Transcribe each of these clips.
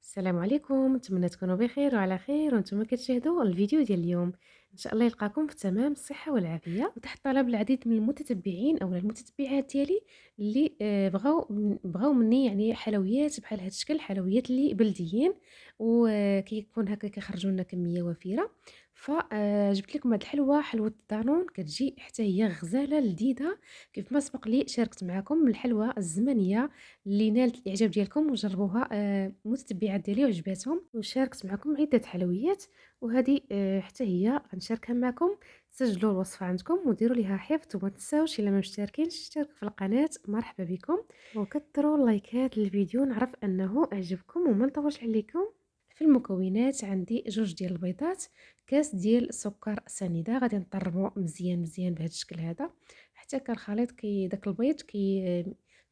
السلام عليكم، نتمنى تكونوا بخير وعلى خير وانتم كتشاهدوا الفيديو ديال اليوم. ان شاء الله يلقاكم في تمام الصحه والعافيه، وتحت طلب العديد من المتتبعين او المتتبعات ديالي اللي بغاو مني يعني حلويات بحال هاد الشكل، حلويات اللي بلديين وكيكون هكا كيخرجوا لنا كميه وفيره. فجبت لكم هاد الحلوه، حلوه الدانون، كتجي حتى هي غزاله لذيذه. كيف ما سبق لي شاركت معكم الحلوه الزمنيه اللي نالت الاعجاب ديالكم وجربوها متتبعات ديالي وعجباتهم، وشاركت معكم عده حلويات، وهذه حتى هي غنشاركها معكم. سجلوا الوصفه عندكم وديروا ليها حفظ، وما تنساوش الا ما مشتركينش اشتركوا في القناه. مرحبا بكم، وكثروا اللايكات للفيديو نعرف انه اعجبكم وما نطولش عليكم. في المكونات عندي جوج ديال البيضات، كاس ديال السكر سنيده، غادي نطربوا مزيان مزيان بهذا الشكل هذا حتى كالخليط داك البيض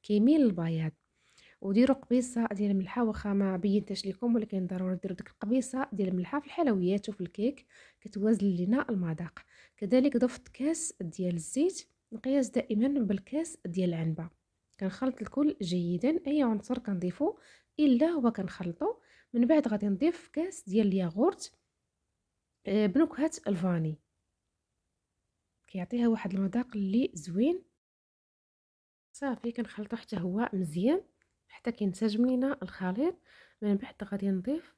كيميل للبياض. وديروا قبيصه ديال الملحه، واخا ما بينتش لكم ولكن ضروري ديروا ديك القبيصه ديال الملحه في الحلويات وفي الكيك، كتوازن لنا المذاق. كذلك ضفت كاس ديال الزيت، نقياس دائما بالكاس ديال العنبه. كنخلط الكل جيدا، اي عنصر كنضيفو الا هو كنخلطو. من بعد غادي نضيف كاس ديال الياغورت بنكهه الفاني، كيعطيها واحد المذاق اللي زوين. صافي كنخلطو حتى هو مزيان حتى كينسجم لينا الخليط. من بعد غادي نضيف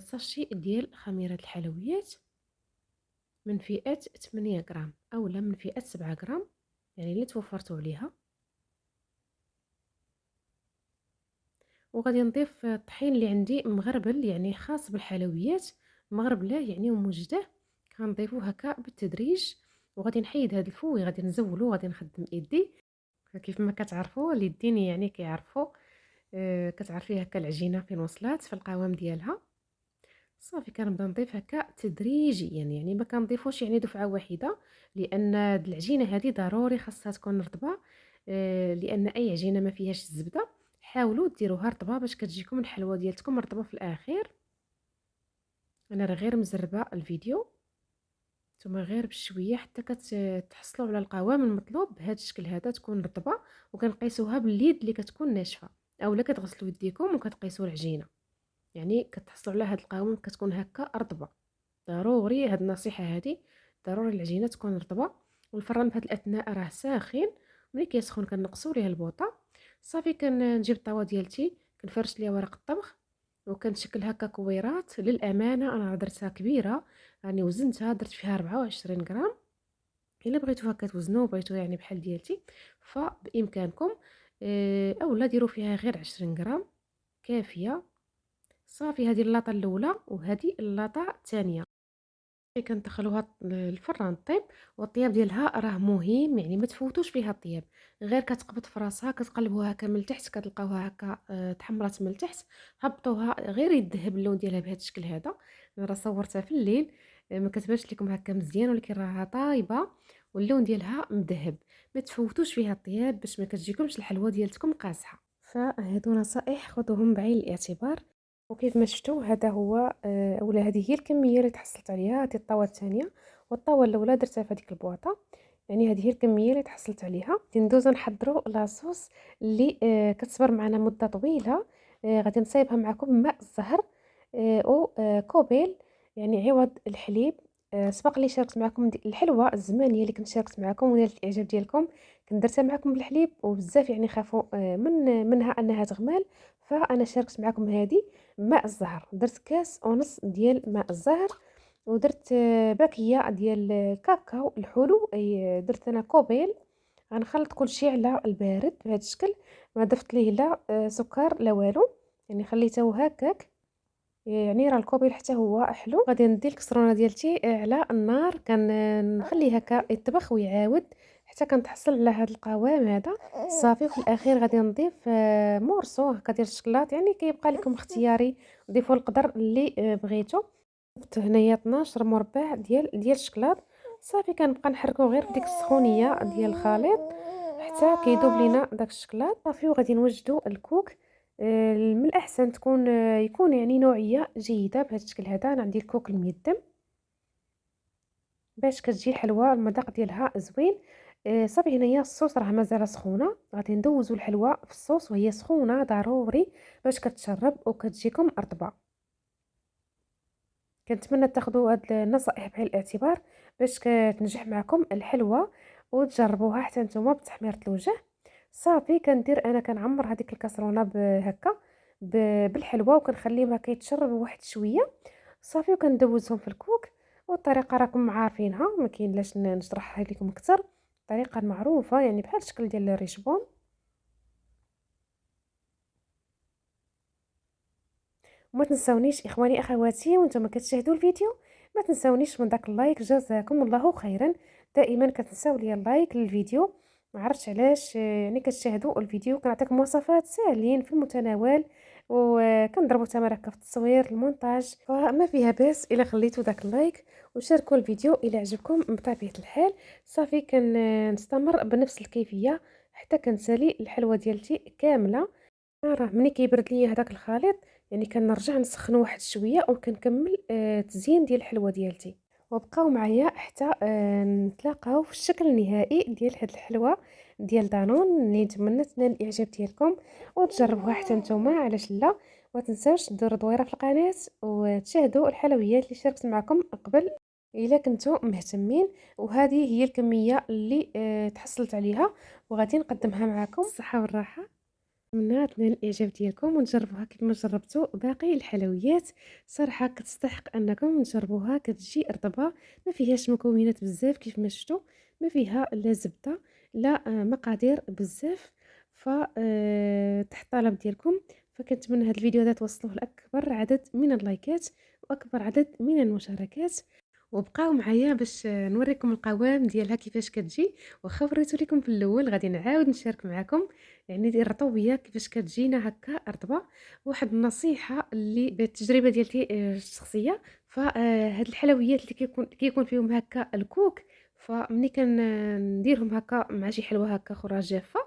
ساشي ديال خميره الحلويات من فئه 8 غرام اولا من فئه 7 غرام، يعني اللي توفرتوا عليها. وغادي نضيف الطحين اللي عندي مغربل، يعني خاص بالحلويات، مغربله يعني وموجده. كنضيفوه هكا بالتدريج، وغادي نحيد هذا الفوي، غادي نزولو، غادي نخدم ايدي. كيف ما كتعرفوا اليدين يعني كيعرفوا. كتعرفي هكا العجينه فين وصلات في القوام ديالها. صافي كنبدا نضيف هكا تدريجيا، يعني ما كنضيفوش يعني دفعه واحده، لان العجينه هذه ضروري خاصها تكون رطبه. لان اي عجينه ما فيهاش الزبده، حاولوا ديروها رطبه باش كتجيكم الحلوه ديالتكم رطبه في الاخير. انا راه غير مزربه الفيديو، نتوما غير بشويه حتى كتحصلوا على القوام المطلوب بهذا الشكل هذا، تكون رطبه. وكنقيسوها باليد اللي كتكون ناشفه، اولا كتغسلوا يديكم وكتقيسوا العجينه، يعني كتحصلوا على هذا القوام كتكون هكا رطبه. ضروري هاد النصيحه هذه، ضروري العجينه تكون رطبه. والفران بهذا الاثناء راه ساخن، ملي كيسخن كنقصوا ليه البوطه. صافي كنجيب الطاوه ديالتي، كنفرش ليها ورق الطبخ، وكنشكل هكا كويرات. للامانه انا درتها كبيره، يعني وزنتها درت فيها 24 غرام. الا بغيتو هكا توزنوا بغيتو يعني بحال ديالتي فبامكانكم، اولا ديروا فيها غير 20 غرام كافيه. صافي هذه اللاطه الاولى وهذه اللاطه الثانيه كندخلوها الفران طيب. والطياب ديالها راه مهم، يعني ما تفوتوش فيها الطياب، غير كتقبض في راسها كتقلبوها هكا من التحت، كتلقاوها هكا تحمرات من التحت. هبطوها غير يذهب اللون ديالها بهذا الشكل هذا. انا راه صورتها في الليل، ما كتبانش لكم هكا مزيان، ولكن راها طايبه واللون ديالها مذهب. ما تفوتوش فيها الطياب باش ما كتجيكمش الحلوه ديالتكم قاصحه. فهادو نصائح خذوهم بعين الاعتبار. وكيف ما شفتوا هذا هو اولا هذه هي الكميه اللي تحصلت عليها. هذه الطاوه الثانيه، والطاوه الاولى درتها في هذيك البواطه، يعني هذه هي الكميه اللي تحصلت عليها. ندوزو نحضروا لاصوص اللي كتصبر معنا مده طويله. غادي نصايبها معكم بماء الزهر او كوبيل، يعني عوض الحليب. سبق لي شاركت معكم الحلوه الزمانيه اللي كنت شاركت معكم ونالت الاعجاب ديالكم، كنت درتها معكم بالحليب وبزاف يعني خافوا منها انها تغمال. فانا شاركت معكم هذه ماء الزهر، درت كاس ونص ديال ماء الزهر. ودرت باكيه ديال الكاكاو الحلو، اي درت انا كوبيل. غنخلط كل شيء على البارد بهذا الشكل، ما ضفت ليه لا سكر لا والو، يعني خليته هكاك. يعني راه الكوبيل حتى هو حلو. غادي ندي الكسرونه ديالتي على النار، كنخليه هكا يطبخ ويعاود حتى كنتحصل على هذا القوام هذا. صافي وفي الاخير غادي نضيف مورسو هكا ديال الشكلاط، يعني كيبقى لكم اختياري، ضيفوا القدر اللي بغيتو. ضفت هنايا 12 مربع ديال الشكلاط. صافي كنبقى نحركو غير في ديك السخونيه ديال الخليط حتى كيذوب لينا داك الشكلاط. صافي وغادي نوجدوا الكوك. من الاحسن تكون يكون يعني نوعيه جيده بهذا الشكل هذا. انا عندي الكوك الميدم باش كتجي الحلوه المذاق ديالها زوين. صافي هنايا الصوص راه مازال سخونه، غادي ندوزو الحلوى في الصوص وهي سخونه ضروري باش كتشرب وكتجيكم رطبه. كنتمنى تاخدوا هاد النصائح بعين الاعتبار باش كتنجح معكم الحلوى وتجربوها حتى نتوما بتحميرة الوجه. صافي كندير انا كنعمر هذيك الكاسرونه بهكا بالحلوى وكنخليهم هكا يتشربوا واحد شويه. صافي وكندوزهم في الكوك، والطريقه راكم عارفينها ما كاين لاش نشرحها لكم اكثر. الطريقه المعروفه يعني بحال الشكل ديال الريشبون. وما تنساونيش اخواني اخواتي وانتم كتشاهدوا الفيديو، ما تنساونيش من داك اللايك، جزاكم الله خيرا. دائما كتنساو لي اللايك للفيديو، ما عرفتش علاش يعني كتشاهدوا الفيديو كنعطيكم وصفات ساهلين في المتناول، وكنضربوا تمارك في التصوير المونتاج، فما فيها باس الا خليتوا داك اللايك وشاركوا الفيديو الا عجبكم. بطبيعه الحال صافي كنستمر بنفس الكيفيه حتى كنسالي الحلوه ديالتي كامله. راه ملي كيبرد ليا هداك الخليط يعني كنرجع نسخنو واحد شويه وكنكمل تزيين ديال الحلوه ديالتي. وبقاو معايا حتى نتلاقاو في الشكل النهائي ديال هاد الحلوه ديال دانون اللي نتمنى تنال الاعجاب ديالكم وتجربوها حتى نتوما، علاش لا. ما تنساوش ديروا دويره في القناه وتشاهدوا الحلويات اللي شاركت معكم قبل الا كنتو مهتمين. وهذه هي الكميه اللي تحصلت عليها وغادي نقدمها معكم بالصحه والراحه. نتمنى تنال الاعجاب ديالكم ونجربوها كيف ما جربتوا باقي الحلويات. صراحه كتستحق انكم تجربوها، كتجي رطبه ما فيهاش مكونات بزاف كيف ما شفتوا، ما فيها لا زبده لا مقادير بزاف. ف تحت الطلب ديالكم، فكنتمنى هذا الفيديو هذا توصلوه لاكبر عدد من اللايكات واكبر عدد من المشاركات. وبقاو معايا باش نوريكم القوام ديالها كيفاش كتجي. واخا وريتو لكم في الاول غادي نعاود نشارك معكم يعني ديال الرطوبيه كيفاش كتجينا هكا رطبه. واحد النصيحه اللي بالتجربه ديالتي الشخصيه، فهاد الحلويات اللي كيكون فيهم هكا الكوك، فمني كنديرهم هكا مع شي حلوه هكا اخرى جافه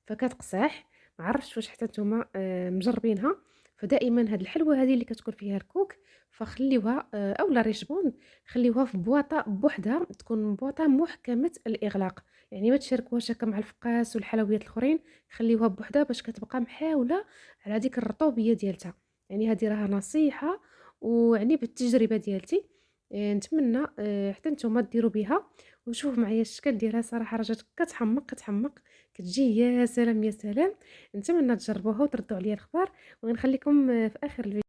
فكتقصح. ما عرفتش واش حتى نتوما مجربينها. فدائما هاد الحلوه هذه اللي كتكون فيها الكوك فخليوها اولا ريشبون خليوها في بواطه بوحدها، تكون بواطه محكمه الاغلاق، يعني ما تشاركوهاش هكا مع الفقاس والحلويات الاخرين. خليوها بوحدها باش كتبقى محاوله على ديك الرطوبيه ديالتها. يعني هذه راها نصيحه ويعني بالتجربه ديالتي. نتمنى حتى نتوما ديروا بها وشوفوا معايا الشكل ديالها. صراحه رجعت كتحمق كتحمق، كتجي يا سلام يا سلام. نتمنى تجربوها وتردوا عليا الخبر، ونخليكم في اخر الفيديو.